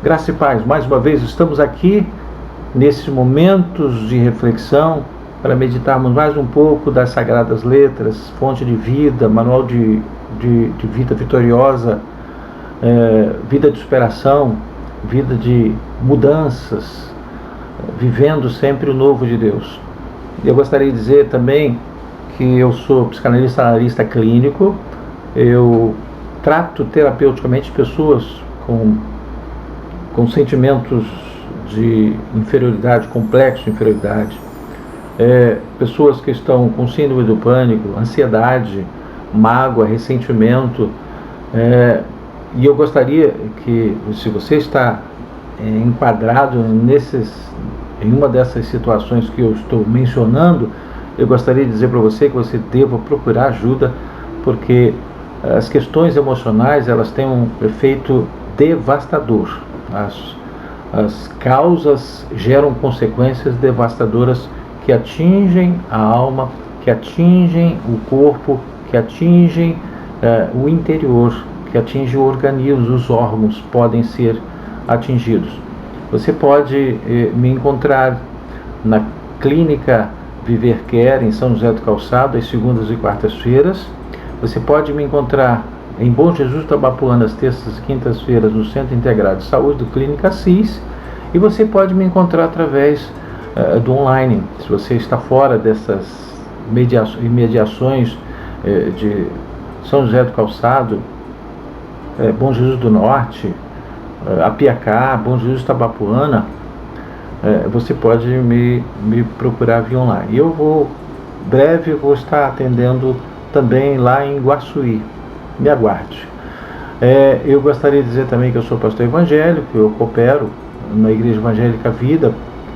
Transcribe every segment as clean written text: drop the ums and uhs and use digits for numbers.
Graça e paz, mais uma vez estamos aqui nesses momentos de reflexão para meditarmos mais um pouco das Sagradas Letras, fonte de vida, manual de vida vitoriosa, vida de superação, vida de mudanças, vivendo sempre o novo de Deus. Eu gostaria de dizer também que eu sou psicanalista analista clínico, eu trato terapeuticamente pessoas com sentimentos de inferioridade, complexo de inferioridade, pessoas que estão com síndrome do pânico, ansiedade, mágoa, ressentimento, e eu gostaria que, se você está enquadrado em uma dessas situações que eu estou mencionando, eu gostaria de dizer para você que você deva procurar ajuda, porque as questões emocionais, elas têm um efeito devastador. As causas geram consequências devastadoras que atingem a alma, que atingem o corpo, que atingem o interior, que atingem o organismo, os órgãos podem ser atingidos. Você pode me encontrar na Clínica Viver Care, em São José do Calçado, às segundas e quartas-feiras. Você pode me encontrar em Bom Jesus do Tabapuã, às terças e quintas-feiras, no Centro Integrado de Saúde do Clínica Assis. E você pode me encontrar através do online. Se você está fora dessas imediações de São José do Calçado, Bom Jesus do Norte, Apiacá, Bom Jesus do Tabapuana, você pode me procurar via online. E eu breve vou estar atendendo também lá em Iguaçuí. Me aguarde. Eu gostaria de dizer também que eu sou pastor evangélico, eu coopero na Igreja Evangélica Vida,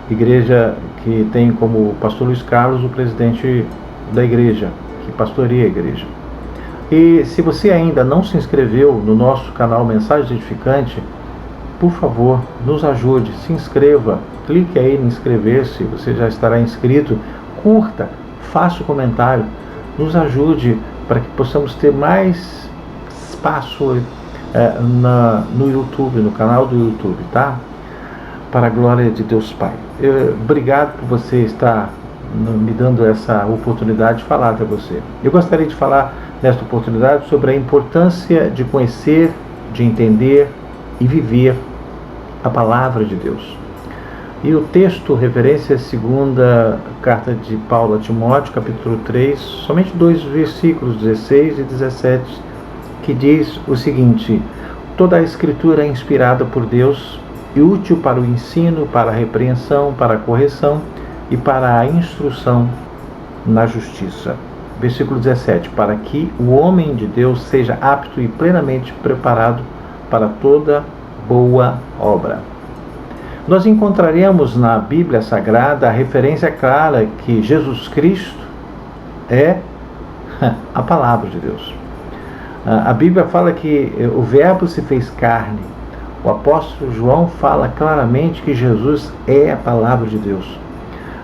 igreja que tem como pastor Luiz Carlos, o presidente da igreja, que pastoreia a igreja. E se você ainda não se inscreveu no nosso canal Mensagem Edificante, por favor, nos ajude, se inscreva, clique aí em inscrever-se, você já estará inscrito, curta, faça o comentário, nos ajude para que possamos ter mais espaço no YouTube, no canal do YouTube, tá? Para a glória de Deus Pai. Obrigado por você estar me dando essa oportunidade de falar até você. Eu gostaria de falar nesta oportunidade sobre a importância de conhecer, de entender e viver a palavra de Deus. E o texto referência a segunda carta de Paulo a Timóteo, capítulo 3, somente 2 versículos, 16 e 17, que diz o seguinte: toda a escritura é inspirada por Deus e útil para o ensino, para a repreensão, para a correção e para a instrução na justiça. Versículo 17, para que o homem de Deus seja apto e plenamente preparado para toda boa obra. Nós encontraremos na Bíblia Sagrada a referência clara que Jesus Cristo é a palavra de Deus. A Bíblia fala que o Verbo se fez carne. O apóstolo João fala claramente que Jesus é a palavra de Deus.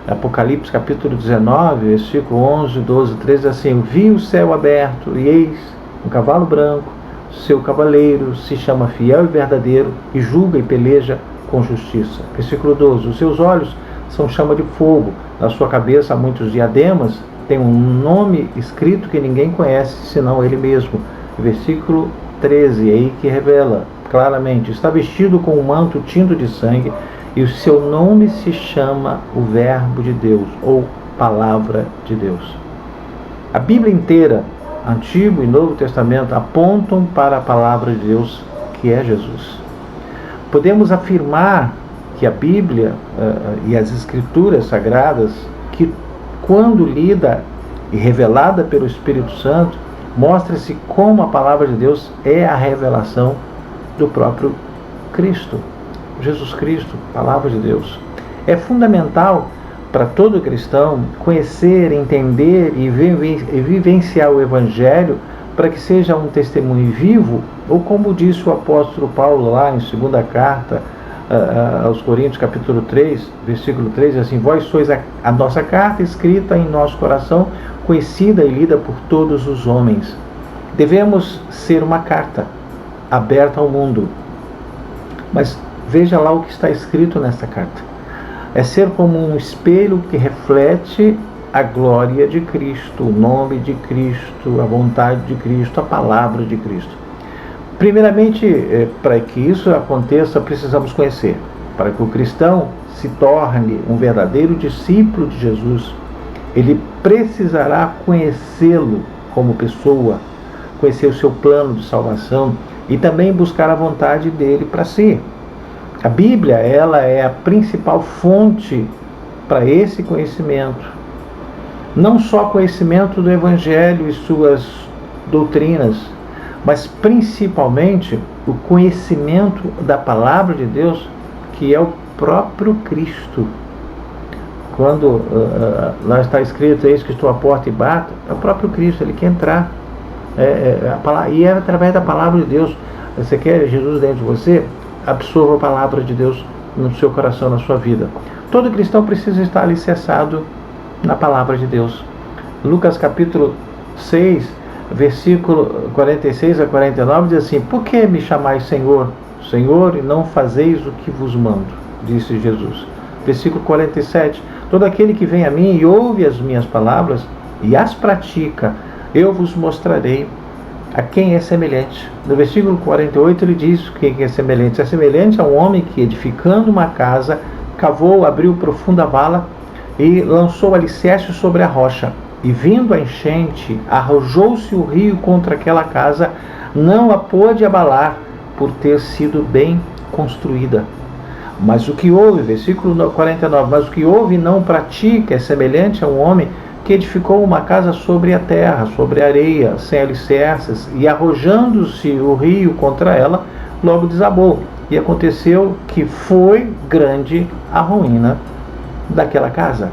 Apocalipse capítulo 19, versículo 11, 12, 13, assim: eu vi o céu aberto e eis um cavalo branco, seu cavaleiro se chama Fiel e Verdadeiro e julga e peleja com justiça. Versículo 12, os seus olhos são chama de fogo, na sua cabeça há muitos diademas, tem um nome escrito que ninguém conhece senão ele mesmo. Versículo 13, aí que revela claramente: está vestido com um manto tinto de sangue e o seu nome se chama o Verbo de Deus, ou Palavra de Deus. A Bíblia inteira, Antigo e Novo Testamento, apontam para a Palavra de Deus, que é Jesus. Podemos afirmar que a Bíblia e as Escrituras Sagradas, que quando lida e revelada pelo Espírito Santo, mostra-se como a Palavra de Deus é a revelação do próprio Cristo, Jesus Cristo, Palavra de Deus. É fundamental para todo cristão conhecer, entender e vivenciar o Evangelho para que seja um testemunho vivo, ou como disse o apóstolo Paulo lá em segunda carta aos Coríntios, capítulo 3, versículo 3, assim: vós sois a nossa carta escrita em nosso coração, conhecida e lida por todos os homens. Devemos ser uma carta aberta ao mundo. Mas Veja lá o que está escrito nesta carta. É ser como um espelho que reflete a glória de Cristo, o nome de Cristo, a vontade de Cristo, a palavra de Cristo. Primeiramente, para que isso aconteça, precisamos conhecer. Para que o cristão se torne um verdadeiro discípulo de Jesus, ele precisará conhecê-lo como pessoa, conhecer o seu plano de salvação e também buscar a vontade dele para si. A Bíblia, ela é a principal fonte para esse conhecimento. Não só conhecimento do Evangelho e suas doutrinas, mas principalmente o conhecimento da palavra de Deus, que é o próprio Cristo. Quando lá está escrito, eis que estou à porta e bato, é o próprio Cristo, ele quer entrar. E é através da palavra de Deus. Você quer Jesus dentro de você? Absorva a palavra de Deus no seu coração, na sua vida. Todo cristão precisa estar alicerçado na palavra de Deus. Lucas capítulo 6, versículo 46 a 49 diz assim: por que me chamais Senhor, Senhor, e não fazeis o que vos mando? Disse Jesus. Versículo 47: todo aquele que vem a mim e ouve as minhas palavras e as pratica, eu vos mostrarei a quem é semelhante. No versículo 48 ele diz que é semelhante. É semelhante a um homem que, edificando uma casa, cavou, abriu profunda vala e lançou alicerce sobre a rocha. E vindo a enchente, arrojou-se o rio contra aquela casa, não a pôde abalar, por ter sido bem construída. Mas o que ouve, versículo 49, mas o que ouve e não pratica é semelhante a um homem que edificou uma casa sobre a terra, sobre a areia, sem alicerces, e arrojando-se o rio contra ela, logo desabou. E aconteceu que foi grande a ruína daquela casa.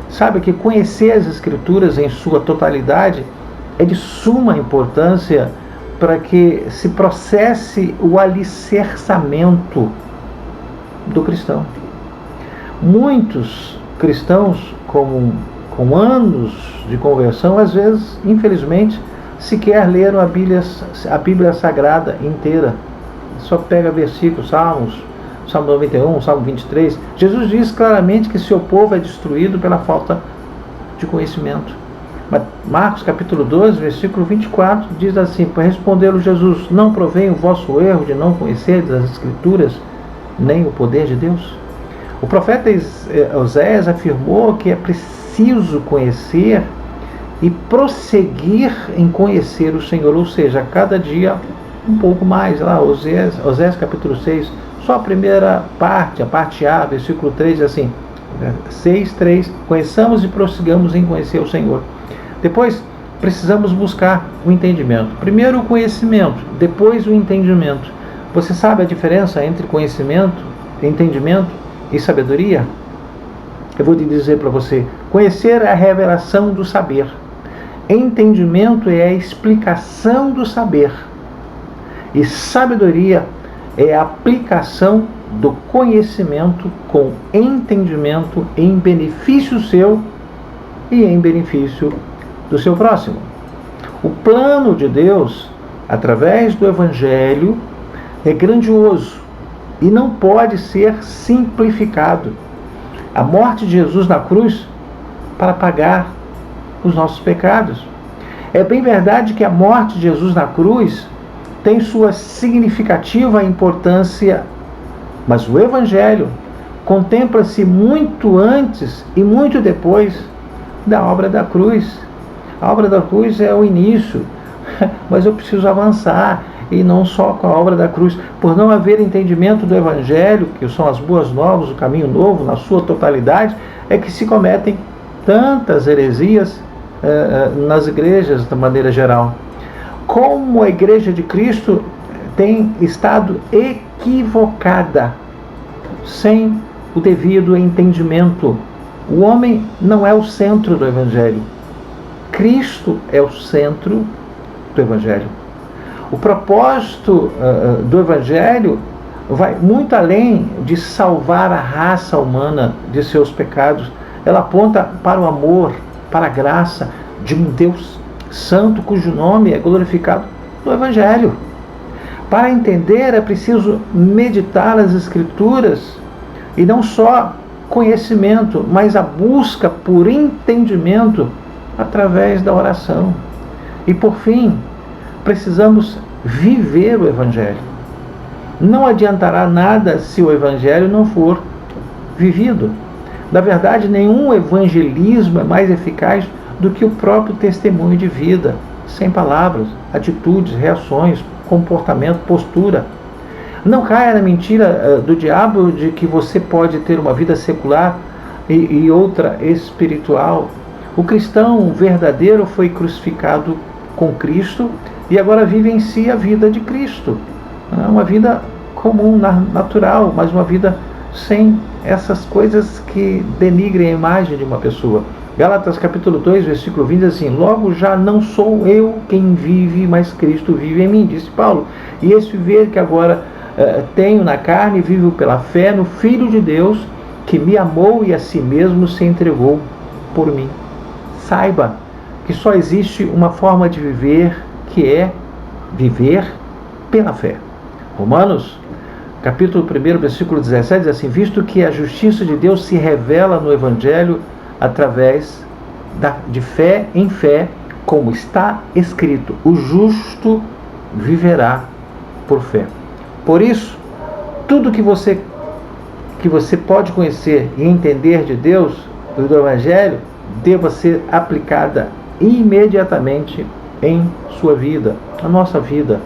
Sabe que conhecer as Escrituras em sua totalidade é de suma importância para que se processe o alicerçamento do cristão. Muitos cristãos com anos de conversão, às vezes, infelizmente, sequer leram a Bíblia Sagrada inteira. Só pega versículos, Salmo 91, Salmo 23. Jesus diz claramente que seu povo é destruído pela falta de conhecimento. Marcos capítulo 12, versículo 24, diz assim: respondeu Jesus: não provém o vosso erro de não conhecer as Escrituras, nem o poder de Deus? O profeta Oséias afirmou que é preciso conhecer e prosseguir em conhecer o Senhor, ou seja, cada dia um pouco mais. Lá, Oséias capítulo 6, só a primeira parte, a parte A, versículo 3, diz assim, 6:3, conheçamos e prossigamos em conhecer o Senhor. Depois, precisamos buscar o entendimento. Primeiro o conhecimento, depois o entendimento. Você sabe a diferença entre conhecimento, entendimento e sabedoria? Eu vou te dizer para você: conhecer é a revelação do saber, entendimento é a explicação do saber, e sabedoria é a aplicação do conhecimento com entendimento em benefício seu e em benefício do seu próximo. O plano de Deus, através do Evangelho, é grandioso e não pode ser simplificado. A morte de Jesus na cruz para pagar os nossos pecados. É bem verdade que a morte de Jesus na cruz tem sua significativa importância, mas o Evangelho contempla-se muito antes e muito depois da obra da cruz. A obra da cruz é o início, mas eu preciso avançar, e não só com a obra da cruz. Por não haver entendimento do Evangelho, que são as boas novas, o caminho novo, na sua totalidade, é que se cometem tantas heresias nas igrejas, de maneira geral. Como a Igreja de Cristo tem estado equivocada, sem o devido entendimento. O homem não é o centro do Evangelho. Cristo é o centro do Evangelho. O propósito do Evangelho vai muito além de salvar a raça humana de seus pecados. Ela aponta para o amor, para a graça de um Deus santo, cujo nome é glorificado no Evangelho. Para entender é preciso meditar as Escrituras, e não só conhecimento, mas a busca por entendimento através da oração. E por fim, precisamos viver o Evangelho. Não adiantará nada se o Evangelho não for vivido. Na verdade, nenhum evangelismo é mais eficaz do que o próprio testemunho de vida, sem palavras, atitudes, reações, comportamento, postura. Não caia na mentira do diabo de que você pode ter uma vida secular e outra espiritual. O cristão verdadeiro foi crucificado com Cristo e agora vive em si a vida de Cristo. Uma vida comum, natural, mas uma vida sem essas coisas que denigrem a imagem de uma pessoa. Gálatas capítulo 2, versículo 20 diz assim: logo já não sou eu quem vive, mas Cristo vive em mim, disse Paulo. E esse viver que agora tenho na carne, vivo pela fé no Filho de Deus, que me amou e a si mesmo se entregou por mim. Saiba que só existe uma forma de viver, que é viver pela fé. Romanos capítulo 1, versículo 17 diz assim: visto que a justiça de Deus se revela no Evangelho através de fé em fé, como está escrito, o justo viverá por fé. Por isso, tudo que você pode conhecer e entender de Deus, do Evangelho, deva ser aplicada imediatamente em sua vida, na nossa vida.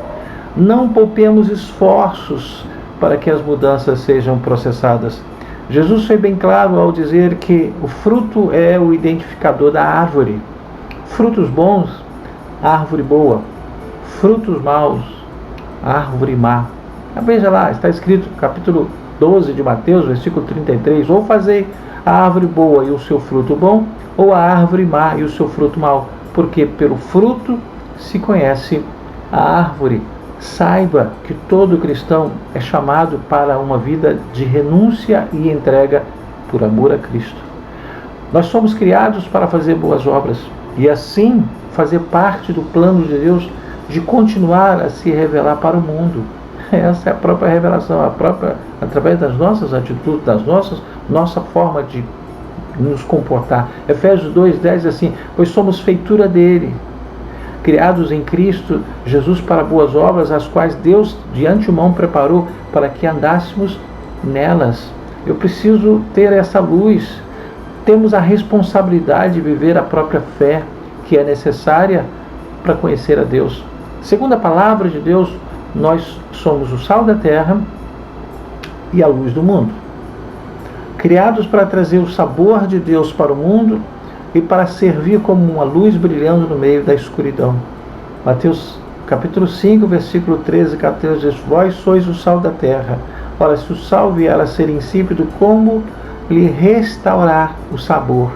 Não poupemos esforços para que as mudanças sejam processadas. Jesus foi bem claro ao dizer que o fruto é o identificador da árvore. Frutos bons, árvore boa. Frutos maus, árvore má. Veja lá, está escrito no capítulo 12 de Mateus, versículo 33, ou fazei a árvore boa e o seu fruto bom, ou a árvore má e o seu fruto mau, porque pelo fruto se conhece a árvore. Saiba que todo cristão é chamado para uma vida de renúncia e entrega por amor a Cristo. Nós somos criados para fazer boas obras e assim fazer parte do plano de Deus de continuar a se revelar para o mundo. Essa é a própria revelação, através das nossas atitudes, nossa forma de nos comportar. Efésios 2:10 diz assim: pois somos feitura dele, criados em Cristo Jesus para boas obras, as quais Deus de antemão preparou para que andássemos nelas. Eu preciso ter essa luz. Temos a responsabilidade de viver a própria fé que é necessária para conhecer a Deus. Segundo a palavra de Deus, nós somos o sal da terra e a luz do mundo. Criados para trazer o sabor de Deus para o mundo e para servir como uma luz brilhando no meio da escuridão. Mateus capítulo 5, versículo 13 e 14 diz: vós sois o sal da terra. Ora, se o sal vier a ser insípido, como lhe restaurar o sabor?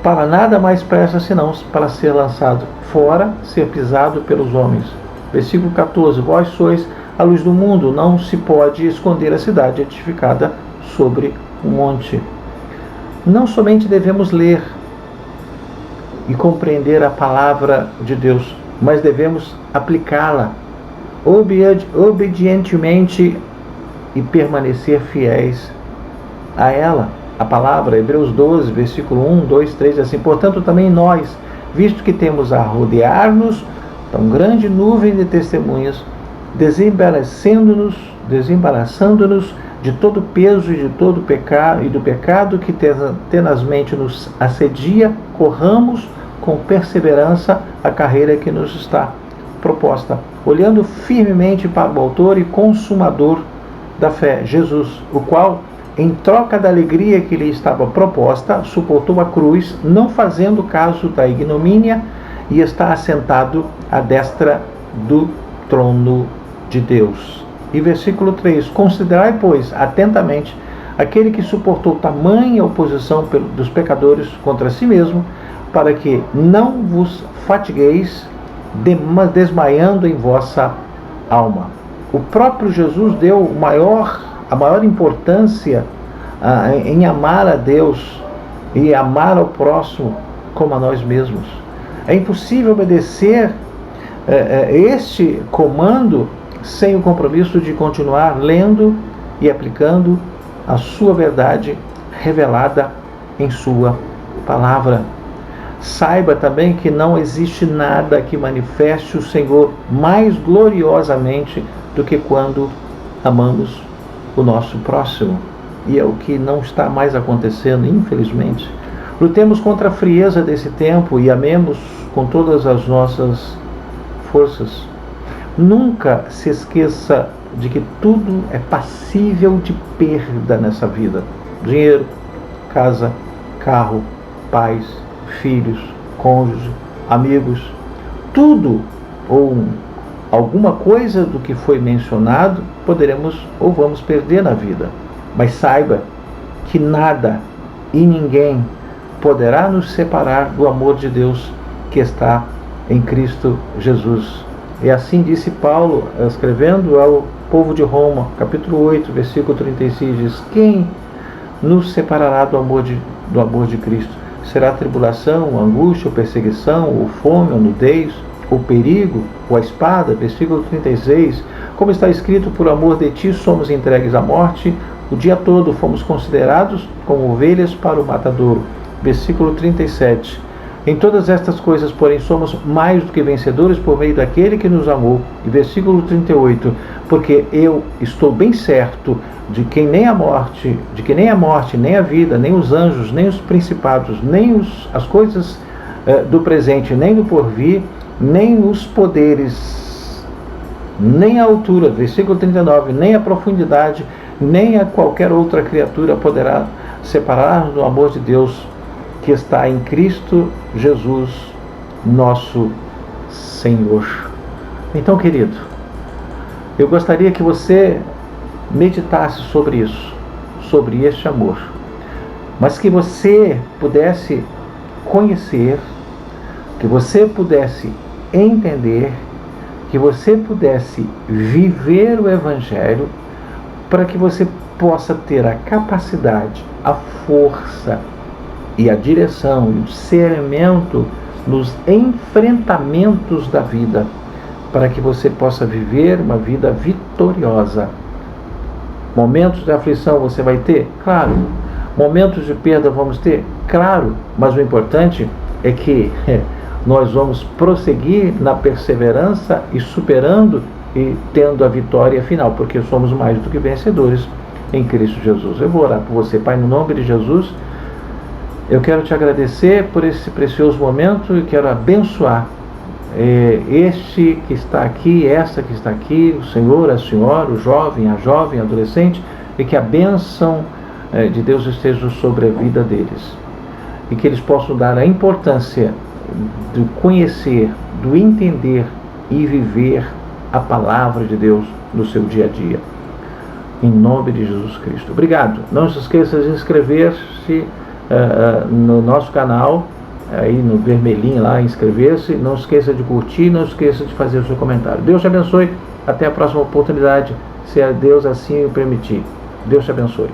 Para nada mais presta senão para ser lançado fora, ser pisado pelos homens. Versículo 14: vós sois a luz do mundo, não se pode esconder a cidade edificada sobre um monte. Não somente devemos ler e compreender a palavra de Deus, mas devemos aplicá-la obedientemente e permanecer fiéis a ela. A palavra, Hebreus 12, versículo 1, 2, 3, assim: portanto também nós, visto que temos a rodear-nos tão grande nuvem de testemunhas, desembaraçando-nos de todo peso e de todo pecado, e do pecado que tenazmente nos assedia, corramos com perseverança a carreira que nos está proposta, olhando firmemente para o autor e consumador da fé, Jesus, o qual, em troca da alegria que lhe estava proposta, suportou a cruz, não fazendo caso da ignomínia, e está assentado à destra do trono de Deus. E versículo 3: considerai, pois, atentamente aquele que suportou tamanha oposição dos pecadores contra si mesmo, para que não vos fatigueis, desmaiando em vossa alma. O próprio Jesus deu a maior importância em amar a Deus e amar ao próximo como a nós mesmos. É impossível obedecer este comando sem o compromisso de continuar lendo e aplicando a sua verdade revelada em sua palavra. Saiba também que não existe nada que manifeste o Senhor mais gloriosamente do que quando amamos o nosso próximo. E é o que não está mais acontecendo, infelizmente. Lutemos contra a frieza desse tempo e amemos com todas as nossas forças. Nunca se esqueça de que tudo é passível de perda nessa vida. Dinheiro, casa, carro, pais, filhos, cônjuge, amigos, tudo ou alguma coisa do que foi mencionado poderemos ou vamos perder na vida. Mas saiba que nada e ninguém poderá nos separar do amor de Deus que está em Cristo Jesus. E assim disse Paulo, escrevendo ao povo de Roma, capítulo 8, versículo 36, diz: quem nos separará do amor de Cristo? Será a tribulação, a angústia, a perseguição, ou fome, ou nudez, ou perigo, ou a espada? Versículo 36, como está escrito, por amor de ti somos entregues à morte, o dia todo fomos considerados como ovelhas para o matadouro. Versículo 37, em todas estas coisas, porém, somos mais do que vencedores por meio daquele que nos amou. E versículo 38, porque eu estou bem certo de que nem a morte, nem a vida, nem os anjos, nem os principados, nem as coisas do presente, nem do porvir, nem os poderes, nem a altura, versículo 39, nem a profundidade, nem a qualquer outra criatura poderá separar-nos do amor de Deus que está em Cristo Jesus, nosso Senhor. Então, querido, eu gostaria que você meditasse sobre isso, sobre este amor, mas que você pudesse conhecer, que você pudesse entender, que você pudesse viver o Evangelho, para que você possa ter a capacidade, a força e a direção e o discernimento nos enfrentamentos da vida, para que você possa viver uma vida vitoriosa. Momentos de aflição você vai ter? Claro. Momentos de perda vamos ter? Claro. Mas o importante é que nós vamos prosseguir na perseverança e superando e tendo a vitória final, porque somos mais do que vencedores em Cristo Jesus. Eu vou orar por você, Pai, no nome de Jesus. Eu quero te agradecer por esse precioso momento e quero abençoar este que está aqui, esta que está aqui, o Senhor, a senhora, o jovem, a adolescente, e que a bênção de Deus esteja sobre a vida deles. E que eles possam dar a importância do conhecer, do entender e viver a palavra de Deus no seu dia a dia. Em nome de Jesus Cristo. Obrigado. Não se esqueça de inscrever-se no nosso canal, aí no vermelhinho lá, inscrever-se. Não esqueça de curtir, não esqueça de fazer o seu comentário. Deus te abençoe. Até a próxima oportunidade, se a Deus assim o permitir. Deus te abençoe.